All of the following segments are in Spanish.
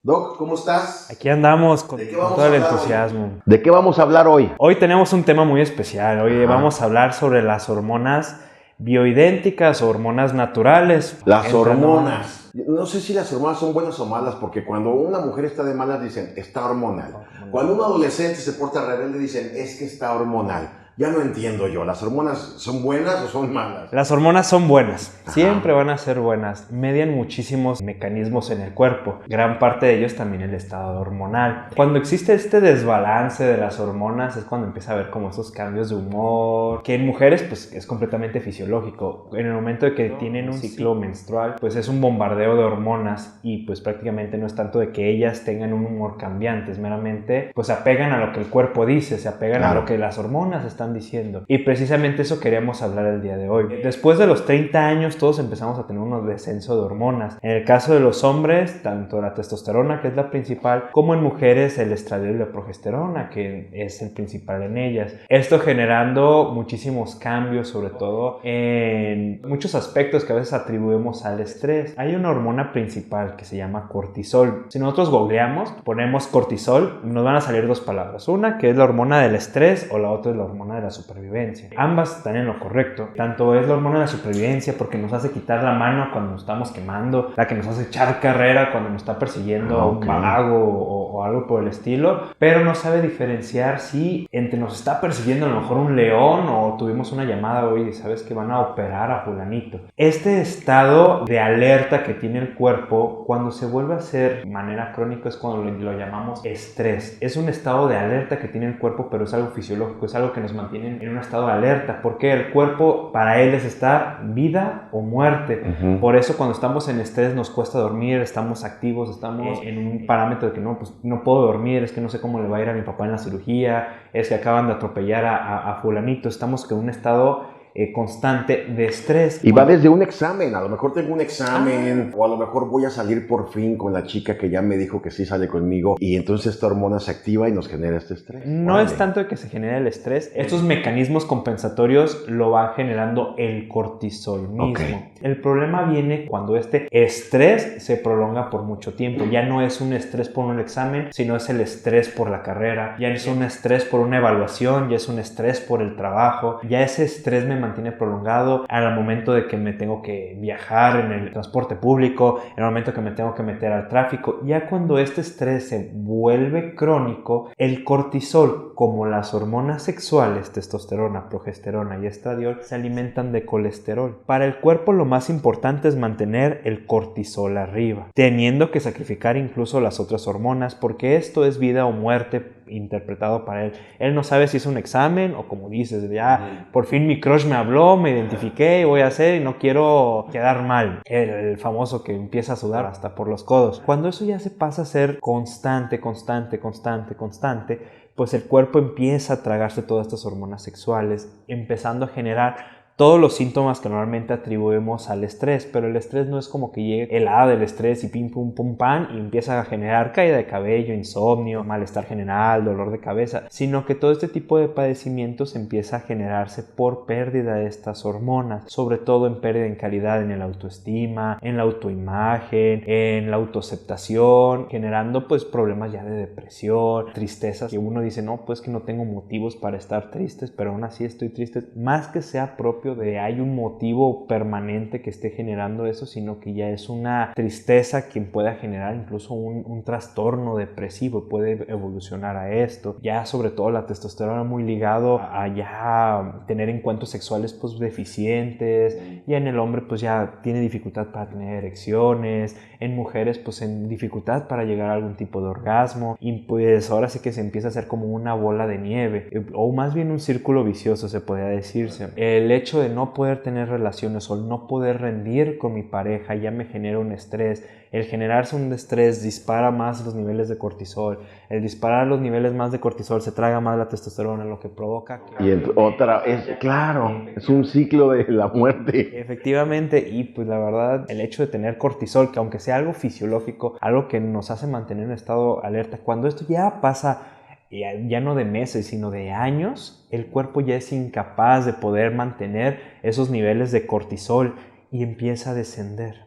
Doc, ¿cómo estás? Aquí andamos con, ¿De qué con vamos todo a el hablar hoy? entusiasmo. ¿De qué vamos a hablar hoy? Hoy tenemos un tema muy especial. Hoy Ajá. vamos a hablar sobre las hormonas bioidénticas o hormonas naturales. Las Entra hormonas. No sé si las hormonas son buenas o malas, porque cuando una mujer está de malas dicen, está hormonal. Cuando un adolescente se porta rebelde dicen, es que está hormonal. Ya no entiendo yo, ¿las hormonas son buenas o son malas? Las hormonas son buenas, Ajá. siempre van a ser buenas, median muchísimos mecanismos en el cuerpo, gran parte de ellos también el estado hormonal. Cuando existe este desbalance de las hormonas es cuando empieza a haber como esos cambios de humor, que en mujeres pues es completamente fisiológico. En el momento de que tienen un ciclo menstrual pues es un bombardeo de hormonas y pues prácticamente no es tanto de que ellas tengan un humor cambiante, es meramente pues se apegan a lo que el cuerpo dice, se apegan a lo que las hormonas están diciendo. Y precisamente eso queríamos hablar el día de hoy. Después de los 30 años todos empezamos a tener un descenso de hormonas. En el caso de los hombres, tanto la testosterona, que es la principal, como en mujeres el estradiol y la progesterona, que es el principal en ellas. Esto generando muchísimos cambios, sobre todo en muchos aspectos que a veces atribuimos al estrés. Hay una hormona principal que se llama cortisol. Si nosotros googleamos, ponemos cortisol, nos van a salir dos palabras. Una que es la hormona del estrés o la otra es la hormona de la supervivencia. Ambas están en lo correcto. Tanto es la hormona de la supervivencia porque nos hace quitar la mano cuando nos estamos quemando, la que nos hace echar carrera cuando nos está persiguiendo un vago o algo por el estilo, pero no sabe diferenciar si entre nos está persiguiendo a lo mejor un león o tuvimos una llamada hoy y sabes que van a operar a fulanito. Este estado de alerta que tiene el cuerpo cuando se vuelve a hacer de manera crónica es cuando lo llamamos estrés. Es un estado de alerta que tiene el cuerpo, pero es algo fisiológico, es algo que nos mantiene en un estado de alerta, porque el cuerpo para él es estar vida o muerte. Por eso cuando estamos en estrés nos cuesta dormir, estamos activos, estamos en un parámetro de que no, pues no puedo dormir, es que no sé cómo le va a ir a mi papá en la cirugía, es que acaban de atropellar a fulanito, estamos en un estado constante de estrés. Y va desde un examen, a lo mejor tengo un examen, o a lo mejor voy a salir por fin con la chica que ya me dijo que sí sale conmigo, y entonces esta hormona se activa y nos genera este estrés. No es tanto de que se genere el estrés, estos mecanismos compensatorios lo va generando el cortisol mismo. El problema viene cuando este estrés se prolonga por mucho tiempo. Ya no es un estrés por un examen, sino es el estrés por la carrera, ya es un estrés por una evaluación, ya es un estrés por el trabajo, ya ese estrés me mantiene prolongado al momento de que me tengo que viajar en el transporte público, en el momento que me tengo que meter al tráfico. Ya cuando este estrés se vuelve crónico, el cortisol, como las hormonas sexuales, testosterona, progesterona y estradiol, se alimentan de colesterol. Para el cuerpo lo más importante es mantener el cortisol arriba, teniendo que sacrificar incluso las otras hormonas, porque esto es vida o muerte interpretado para él. Él no sabe si es un examen o, como dices, ya por fin mi crush me habló, me identifiqué y voy a hacer y no quiero quedar mal. El famoso que empieza a sudar hasta por los codos. Cuando eso ya se pasa a ser constante, pues el cuerpo empieza a tragarse todas estas hormonas sexuales, empezando a generar todos los síntomas que normalmente atribuimos al estrés, pero el estrés no es como que llegue el hada del estrés y pim pum pum pan y empieza a generar caída de cabello, insomnio, malestar general, dolor de cabeza, sino que todo este tipo de padecimientos empieza a generarse por pérdida de estas hormonas, sobre todo en pérdida en calidad en el autoestima, en la autoimagen, en la autoaceptación, generando pues problemas ya de depresión, tristezas, que uno dice no, pues que no tengo motivos para estar tristes, pero aún así estoy triste, más que sea propio de hay un motivo permanente que esté generando eso, sino que ya es una tristeza que pueda generar incluso un trastorno depresivo, puede evolucionar a esto. Ya sobre todo la testosterona muy ligado a ya tener encuentros sexuales pues deficientes, y en el hombre pues ya tiene dificultad para tener erecciones, en mujeres pues en dificultad para llegar a algún tipo de orgasmo, y pues ahora sí que se empieza a hacer como una bola de nieve, o más bien un círculo vicioso se podría decirse. El hecho de no poder tener relaciones o no poder rendir con mi pareja ya me genera un estrés. El generarse un estrés dispara más los niveles de cortisol. El disparar los niveles más de cortisol se traga más la testosterona, lo que provoca que... Y otra, claro, es un ciclo de la muerte. Efectivamente, y pues la verdad, el hecho de tener cortisol, que aunque sea algo fisiológico, algo que nos hace mantener en estado alerta, cuando esto ya pasa ya no de meses, sino de años, el cuerpo ya es incapaz de poder mantener esos niveles de cortisol y empieza a descender.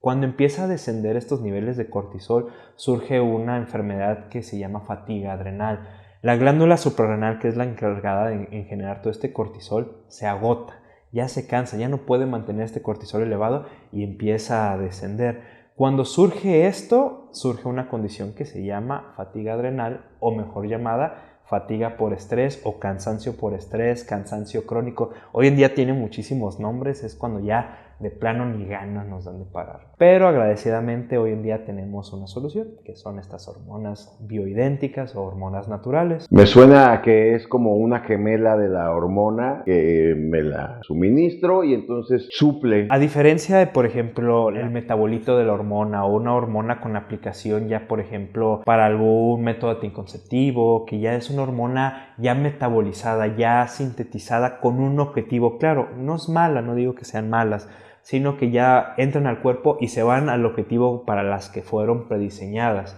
Cuando empieza a descender estos niveles de cortisol, surge una enfermedad que se llama fatiga adrenal. La glándula suprarrenal, que es la encargada en generar todo este cortisol, se agota, ya se cansa, ya no puede mantener este cortisol elevado y empieza a descender. Cuando surge esto, surge una condición que se llama fatiga adrenal, o mejor llamada fatiga por estrés o cansancio por estrés, cansancio crónico. Hoy en día tiene muchísimos nombres, es cuando ya de plano ni ganas nos dan de parar. Pero agradecidamente hoy en día tenemos una solución, que son estas hormonas bioidénticas o hormonas naturales. Me suena a que es como una gemela de la hormona que me la suministro y entonces suple. A diferencia de, por ejemplo, el metabolito de la hormona o una hormona con aplicación ya, por ejemplo, para algún método anticonceptivo, que ya es una hormona ya metabolizada, ya sintetizada con un objetivo claro. No es mala, no digo que sean malas, sino que ya entran al cuerpo y se van al objetivo para las que fueron prediseñadas.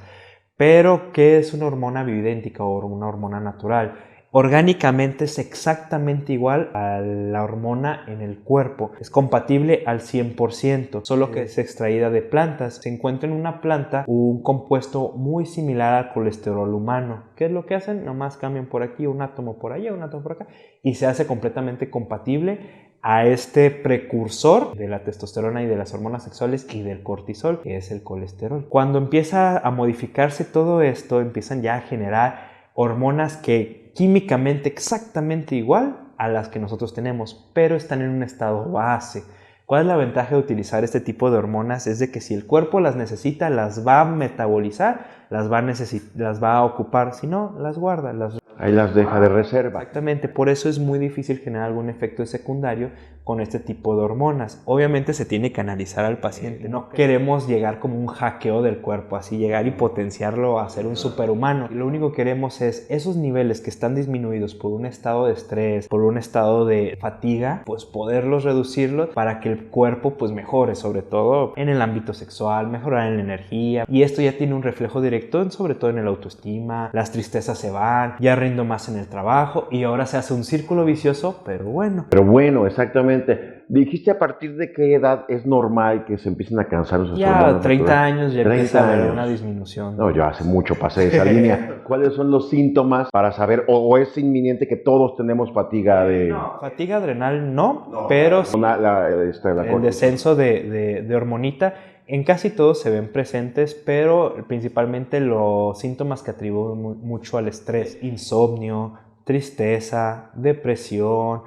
Pero, ¿qué es una hormona bioidéntica o una hormona natural? Orgánicamente es exactamente igual a la hormona en el cuerpo. Es compatible al 100%, solo que es extraída de plantas. Se encuentra en una planta un compuesto muy similar al colesterol humano. ¿Qué es lo que hacen? Nomás cambian por aquí un átomo por allá, un átomo por acá y se hace completamente compatible a este precursor de la testosterona y de las hormonas sexuales y del cortisol, que es el colesterol. Cuando empieza a modificarse todo esto, empiezan ya a generar hormonas que químicamente exactamente igual a las que nosotros tenemos, pero están en un estado base. ¿Cuál es la ventaja de utilizar este tipo de hormonas? Es de que si el cuerpo las necesita, las va a metabolizar, las va a ocupar, si no, las guarda, ahí las deja de reserva. Exactamente, por eso es muy difícil generar algún efecto secundario con este tipo de hormonas. Obviamente se tiene que analizar al paciente, no queremos llegar como un hackeo del cuerpo, así llegar y potenciarlo a ser un superhumano. Lo único que queremos es esos niveles que están disminuidos por un estado de estrés, por un estado de fatiga, pues poderlos reducirlos para que el cuerpo pues mejore, sobre todo en el ámbito sexual, mejorar en la energía. Y esto ya tiene un reflejo directo, sobre todo en el autoestima, las tristezas se van, ya rindo más en el trabajo y ahora se hace un círculo vicioso, pero bueno. Pero bueno, exactamente. Dijiste a partir de qué edad es normal que se empiecen a cansar esas Ya hormonas 30 naturales? años ya 30 empieza a haber años. una disminución. No, yo hace mucho pasé esa línea. ¿Cuáles son los síntomas para saber, o es inminente que todos tenemos fatiga de... No, fatiga adrenal no, pero sí el descenso de hormonita. En casi todos se ven presentes, pero principalmente los síntomas que atribuyen mucho al estrés: insomnio, tristeza, depresión,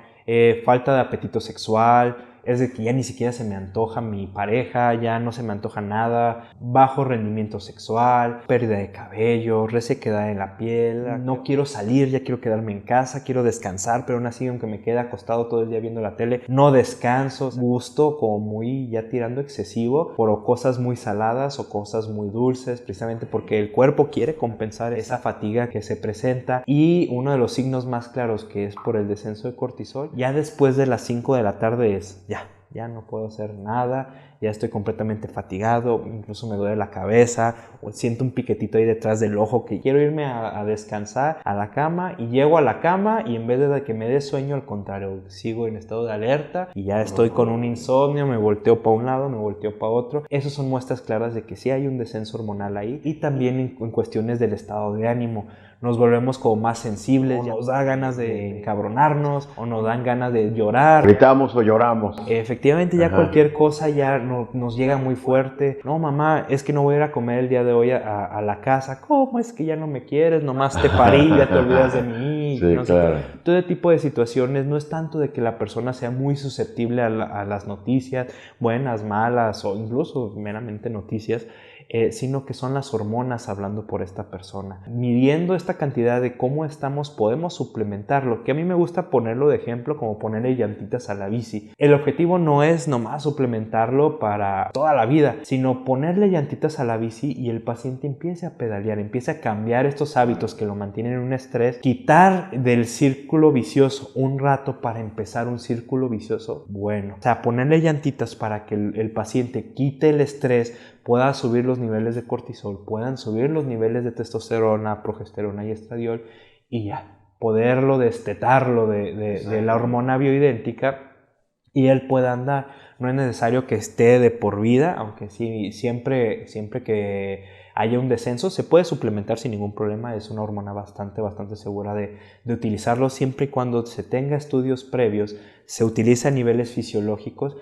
falta de apetito sexual, es de que ya ni siquiera se me antoja mi pareja, ya no se me antoja nada, bajo rendimiento sexual, pérdida de cabello, resequedad en la piel, no quiero salir, ya quiero quedarme en casa, quiero descansar, pero aún así aunque me quede acostado todo el día viendo la tele, no descanso, gusto como muy ya tirando excesivo por cosas muy saladas o cosas muy dulces, precisamente porque el cuerpo quiere compensar esa fatiga que se presenta. Y uno de los signos más claros, que es por el descenso de cortisol, ya después de las 5 de la tarde es ya no puedo hacer nada, ya estoy completamente fatigado, incluso me duele la cabeza, o siento un piquetito ahí detrás del ojo que quiero irme a descansar a la cama, y llego a la cama y en vez de que me dé sueño, al contrario, sigo en estado de alerta y ya estoy con un insomnio, me volteo para un lado, me volteo para otro. Esas son muestras claras de que sí hay un descenso hormonal ahí, y también en cuestiones del estado de ánimo. Nos volvemos como más sensibles, ya nos da ganas de encabronarnos o nos dan ganas de llorar. Gritamos o lloramos. Efectivamente, ya cualquier cosa ya nos llega muy fuerte. No, mamá, es que no voy a ir a comer el día de hoy a la casa. ¿Cómo es que ya no me quieres? Nomás te parí, ya te olvidas de mí. Sí, no claro. sé. Todo tipo de situaciones no es tanto de que la persona sea muy susceptible a las noticias, buenas, malas o incluso meramente noticias, sino que son las hormonas hablando por esta persona. Midiendo esta cantidad de cómo estamos, podemos suplementarlo, que a mí me gusta ponerlo de ejemplo como ponerle llantitas a la bici. El objetivo no es nomás suplementarlo para toda la vida, sino ponerle llantitas a la bici y el paciente empiece a pedalear, empiece a cambiar estos hábitos que lo mantienen en un estrés, quitar del círculo vicioso un rato para empezar un círculo vicioso bueno. O sea, ponerle llantitas para que el paciente quite el estrés, pueda subir los niveles de cortisol, puedan subir los niveles de testosterona, progesterona y estradiol, y ya, poderlo destetarlo de la hormona bioidéntica y él pueda andar. No es necesario que esté de por vida, aunque sí, siempre que haya un descenso se puede suplementar sin ningún problema. Es una hormona bastante segura de utilizarlo siempre y cuando se tenga estudios previos, se utiliza a niveles fisiológicos.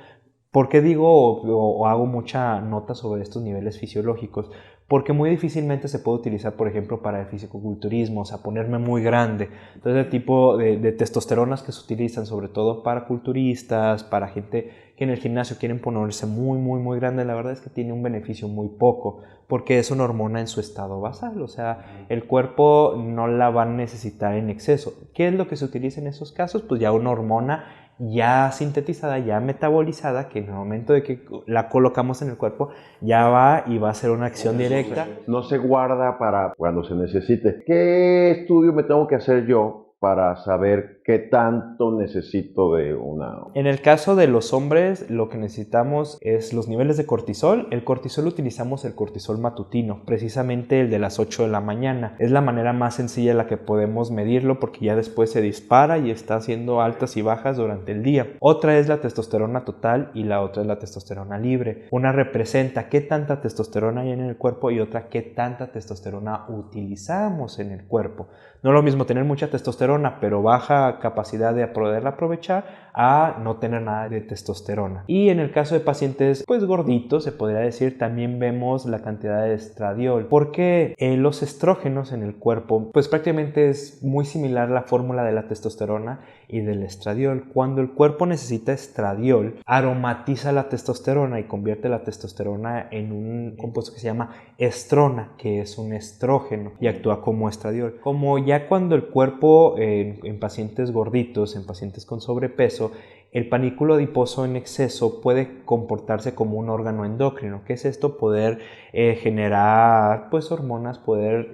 ¿Por qué digo o hago mucha nota sobre estos niveles fisiológicos? Porque muy difícilmente se puede utilizar, por ejemplo, para el fisicoculturismo, o sea, ponerme muy grande. Entonces, el tipo de testosteronas que se utilizan, sobre todo para culturistas, para gente que en el gimnasio quieren ponerse muy grande, la verdad es que tiene un beneficio muy poco, porque es una hormona en su estado basal, o sea, el cuerpo no la va a necesitar en exceso. ¿Qué es lo que se utiliza en esos casos? Pues ya una hormona ya sintetizada, ya metabolizada, que en el momento de que la colocamos en el cuerpo, ya va y va a hacer una acción directa. No se guarda para cuando se necesite. ¿Qué estudio me tengo que hacer yo para saber qué tanto necesito de una? En el caso de los hombres, lo que necesitamos es los niveles de cortisol. El cortisol utilizamos el cortisol matutino, precisamente el de las 8 de la mañana. Es la manera más sencilla en la que podemos medirlo porque ya después se dispara y está haciendo altas y bajas durante el día. Otra es la testosterona total y la otra es la testosterona libre. Una representa qué tanta testosterona hay en el cuerpo y otra qué tanta testosterona utilizamos en el cuerpo. No es lo mismo tener mucha testosterona pero baja capacidad de poderla aprovechar a no tener nada de testosterona. Y en el caso de pacientes pues gorditos, se podría decir, también vemos la cantidad de estradiol, porque los estrógenos en el cuerpo pues prácticamente es muy similar a la fórmula de la testosterona y del estradiol. Cuando el cuerpo necesita estradiol, aromatiza la testosterona y convierte la testosterona en un compuesto que se llama estrona, que es un estrógeno y actúa como estradiol. Como ya cuando el cuerpo en pacientes gorditos, en pacientes con sobrepeso, el panículo adiposo en exceso puede comportarse como un órgano endocrino. ¿Qué es esto? Poder generar pues hormonas, poder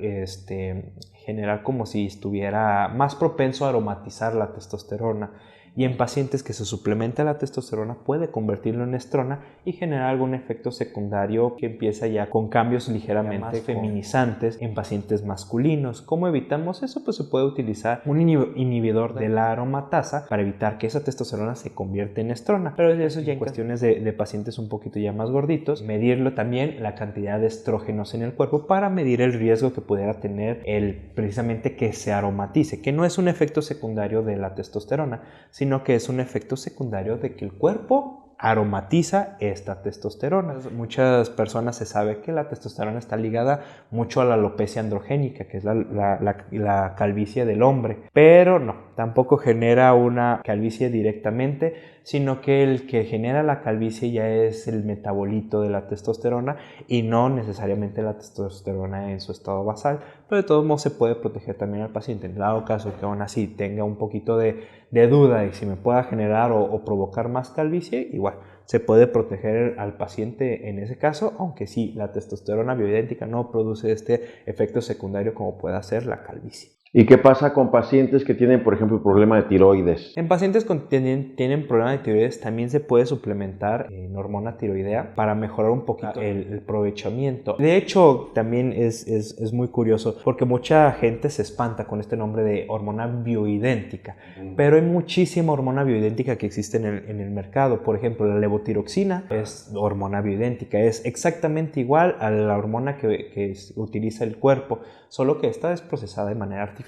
generar como si estuviera más propenso a aromatizar la testosterona. Y en pacientes que se suplementa la testosterona puede convertirlo en estrona y generar algún efecto secundario que empieza ya con cambios ligeramente feminizantes en pacientes masculinos. ¿Cómo evitamos eso? Pues se puede utilizar un inhibidor de la aromatasa para evitar que esa testosterona se convierta en estrona. Pero eso ya en cuestiones de pacientes un poquito ya más gorditos. Medirlo también la cantidad de estrógenos en el cuerpo para medir el riesgo que pudiera tener precisamente que se aromatice, que no es un efecto secundario de la testosterona, sino que es un efecto secundario de que el cuerpo aromatiza esta testosterona. Muchas personas se sabe que la testosterona está ligada mucho a la alopecia androgénica, que es la calvicie del hombre, pero no, tampoco genera una calvicie directamente, sino que el que genera la calvicie ya es el metabolito de la testosterona y no necesariamente la testosterona en su estado basal, pero de todos modos se puede proteger también al paciente. En dado caso que aún así tenga un poquito de duda de si me pueda generar o provocar más calvicie, igual se puede proteger al paciente en ese caso, aunque sí, la testosterona bioidéntica no produce este efecto secundario como puede ser la calvicie. ¿Y qué pasa con pacientes que tienen, por ejemplo, problema de tiroides? En pacientes que tienen problema de tiroides también se puede suplementar en hormona tiroidea para mejorar un poquito el aprovechamiento. De hecho, también es muy curioso porque mucha gente se espanta con este nombre de hormona bioidéntica, pero hay muchísima hormona bioidéntica que existe en el mercado. Por ejemplo, la levotiroxina es hormona bioidéntica, es exactamente igual a la hormona que utiliza el cuerpo, solo que esta es procesada de manera artificial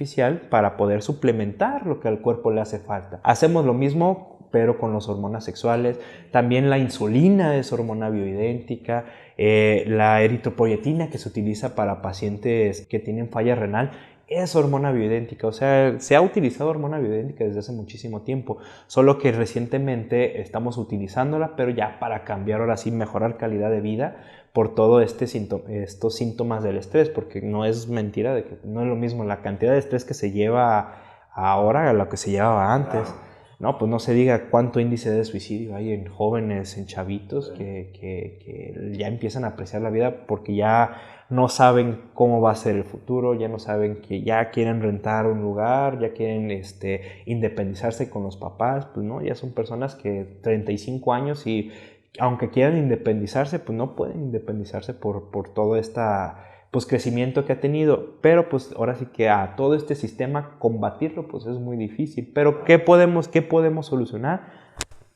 para poder suplementar lo que al cuerpo le hace falta. Hacemos lo mismo pero con las hormonas sexuales. También la insulina es hormona bioidéntica, la eritropoyetina que se utiliza para pacientes que tienen falla renal es hormona bioidéntica. O sea, se ha utilizado hormona bioidéntica desde hace muchísimo tiempo, solo que recientemente estamos utilizándola, pero ya para cambiar, ahora sí, mejorar calidad de vida por todo estos síntomas del estrés, porque no es mentira de que no es lo mismo la cantidad de estrés que se lleva ahora a lo que se llevaba antes. No, pues no se diga cuánto índice de suicidio hay en jóvenes, en chavitos que ya empiezan a apreciar la vida porque ya no saben cómo va a ser el futuro, ya no saben que ya quieren rentar un lugar, ya quieren independizarse con los papás, pues no, ya son personas que 35 años y aunque quieran independizarse, pues no pueden independizarse por todo pues crecimiento que ha tenido, pero pues ahora sí que a todo este sistema combatirlo pues es muy difícil. Pero ¿qué podemos solucionar?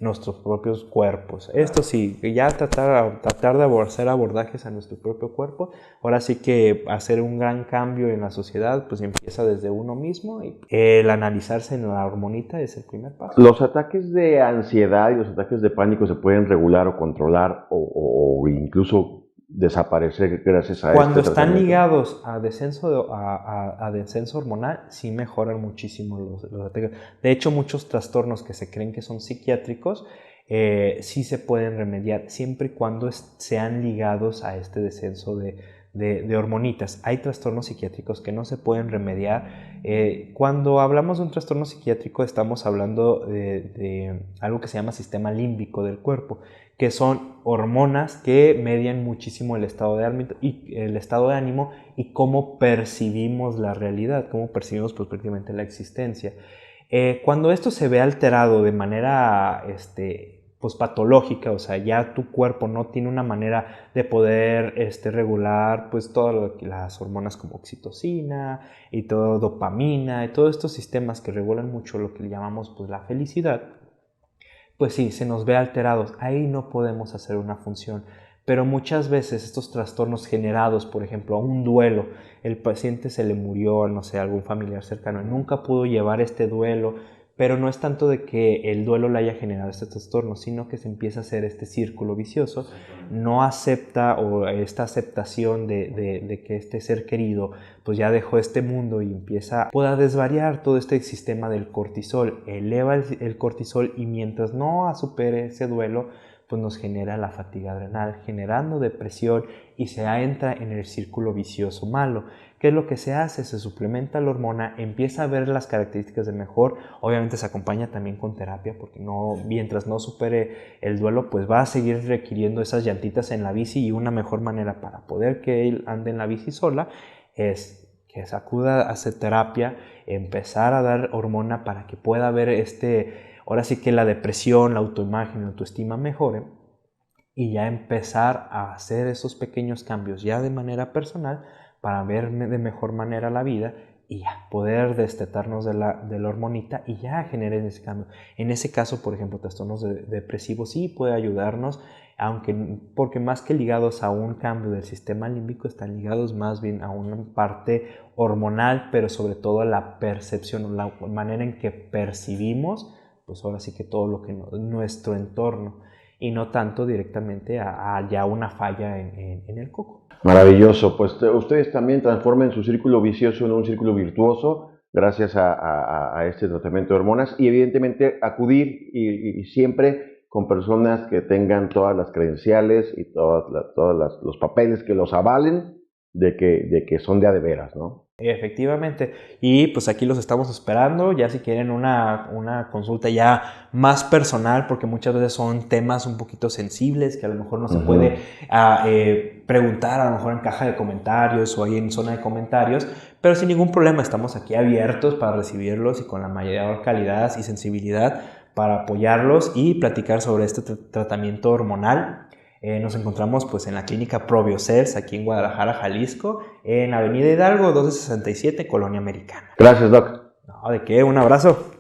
nuestros propios cuerpos. Esto sí, ya tratar de hacer abordajes a nuestro propio cuerpo. Ahora sí que hacer un gran cambio en la sociedad, pues empieza desde uno mismo, y el analizarse en la hormonita es el primer paso. ¿Los ataques de ansiedad y los ataques de pánico se pueden regular o controlar o incluso desaparecer gracias a Cuando este están tratamiento? ligados a descenso hormonal, sí mejoran muchísimo los ataques. De hecho, muchos trastornos que se creen que son psiquiátricos, sí se pueden remediar siempre y cuando sean ligados a este descenso de hormonitas. Hay trastornos psiquiátricos que no se pueden remediar. Cuando hablamos de un trastorno psiquiátrico, estamos hablando de algo que se llama sistema límbico del cuerpo, que son hormonas que median muchísimo el estado de ánimo y cómo percibimos la realidad, cómo percibimos pues, prácticamente la existencia. Cuando esto se ve alterado de manera pues, patológica, o sea, ya tu cuerpo no tiene una manera de poder regular pues, todas las hormonas como oxitocina y todo dopamina y todos estos sistemas que regulan mucho lo que llamamos pues, la felicidad, pues sí, se nos ve alterados. Ahí no podemos hacer una función. Pero muchas veces estos trastornos generados, por ejemplo, a un duelo, el paciente se le murió, no sé, algún familiar cercano, y nunca pudo llevar este duelo, pero no es tanto de que el duelo le haya generado este trastorno, sino que se empieza a hacer este círculo vicioso, no acepta o esta aceptación de que este ser querido pues ya dejó este mundo y empieza a desvariar todo este sistema del cortisol, eleva el cortisol y mientras no supere ese duelo, pues nos genera la fatiga adrenal, generando depresión y se entra en el círculo vicioso malo. ¿Qué es lo que se hace? Se suplementa la hormona, empieza a ver las características de mejor, obviamente se acompaña también con terapia porque mientras no supere el duelo, pues va a seguir requiriendo esas llantitas en la bici y una mejor manera para poder que él ande en la bici sola es que se acuda a hacer terapia, empezar a dar hormona para que pueda ver ahora sí que la depresión, la autoimagen, la autoestima mejore y ya empezar a hacer esos pequeños cambios ya de manera personal para ver de mejor manera la vida y ya poder destetarnos de la hormonita y ya generar ese cambio. En ese caso, por ejemplo, trastornos depresivos sí puede ayudarnos, porque más que ligados a un cambio del sistema límbico, están ligados más bien a una parte hormonal, pero sobre todo a la percepción, la manera en que percibimos pues ahora sí que todo lo que nuestro entorno y no tanto directamente a ya una falla en el coco. Maravilloso, pues ustedes también transformen su círculo vicioso en un círculo virtuoso gracias a este tratamiento de hormonas y evidentemente acudir y siempre con personas que tengan todas las credenciales y todos los papeles que los avalen de que son de a de veras, ¿no? Efectivamente, y pues aquí los estamos esperando, ya si quieren una consulta ya más personal, porque muchas veces son temas un poquito sensibles que a lo mejor no se puede preguntar, a lo mejor en caja de comentarios o ahí en zona de comentarios, pero sin ningún problema estamos aquí abiertos para recibirlos y con la mayor calidad y sensibilidad para apoyarlos y platicar sobre este tratamiento hormonal. Nos encontramos pues en la clínica ProBioCels aquí en Guadalajara, Jalisco, en Avenida Hidalgo 1267, Colonia Americana. Gracias, Doc. No, ¿de qué? Un abrazo.